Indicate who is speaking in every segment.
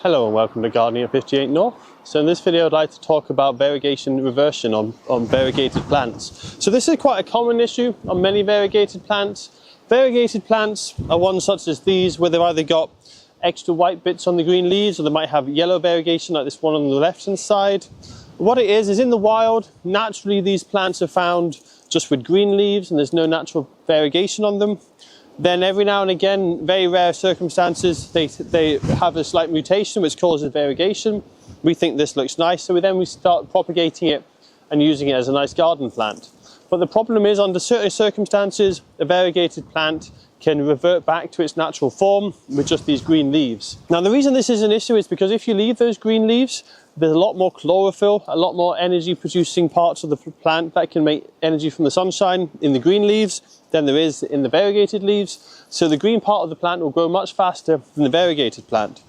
Speaker 1: Hello and welcome to Gardening at 58 North. So in this video I'd like to talk about variegation reversion on variegated plants. So this is quite a common issue on many variegated plants. Variegated plants are ones such as these where they've either got extra white bits on the green leaves or they might have yellow variegation like this one on the left hand side. What it is in the wild, naturally these plants are found just with green leaves and there's no natural variegation on them. Then every now and again, very rare circumstances, they have a slight mutation which causes variegation. We think this looks nice, so we start propagating it and using it as a nice garden plant. But the problem is, under certain circumstances, a variegated plant can revert back to its natural form with just these green leaves. Now the reason this is an issue is because if you leave those green leaves, there's a lot more chlorophyll, a lot more energy producing parts of the plant that can make energy from the sunshine in the green leaves than there is in the variegated leaves. So the green part of the plant will grow much faster than the variegated plant.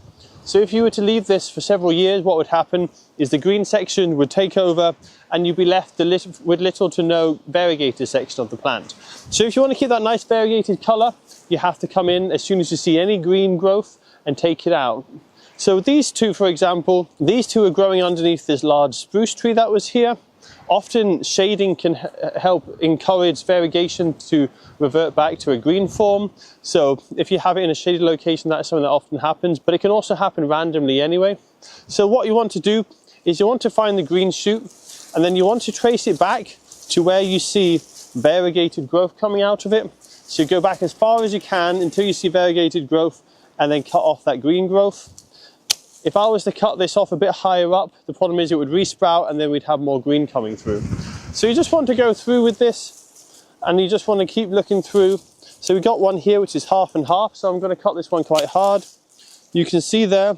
Speaker 1: So if you were to leave this for several years, what would happen is the green section would take over and you'd be left with little to no variegated section of the plant. So if you want to keep that nice variegated colour, you have to come in as soon as you see any green growth and take it out. So these two, for example, these two are growing underneath this large spruce tree that was here. Often shading can help encourage variegation to revert back to a green form. So if you have it in a shaded location, that's something that often happens, but it can also happen randomly anyway. So what you want to do is you want to find the green shoot and then you want to trace it back to where you see variegated growth coming out of it. So you go back as far as you can until you see variegated growth and then cut off that green growth. If I was to cut this off a bit higher up, the problem is it would resprout and then we'd have more green coming through. So you just want to go through with this and you just want to keep looking through. So we've got one here which is half and half, so I'm going to cut this one quite hard. You can see there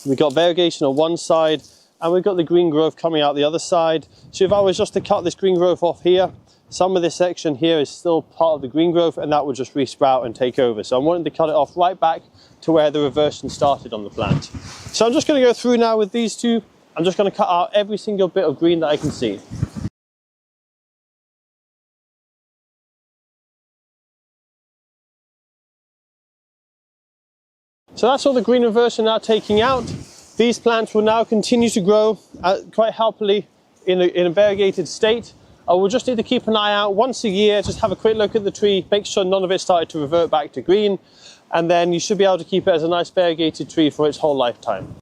Speaker 1: we've got variegation on one side and we've got the green growth coming out the other side. So if I was just to cut this green growth off here, some of this section here is still part of the green growth and that would just resprout and take over. So I'm wanting to cut it off right back to where the reversion started on the plant. So I'm just going to go through now with these two. I'm just going to cut out every single bit of green that I can see. So that's all the green reversion now taking out. These plants will now continue to grow quite happily in a variegated state. I will just need to keep an eye out once a year, just have a quick look at the tree, make sure none of it started to revert back to green, and then you should be able to keep it as a nice variegated tree for its whole lifetime.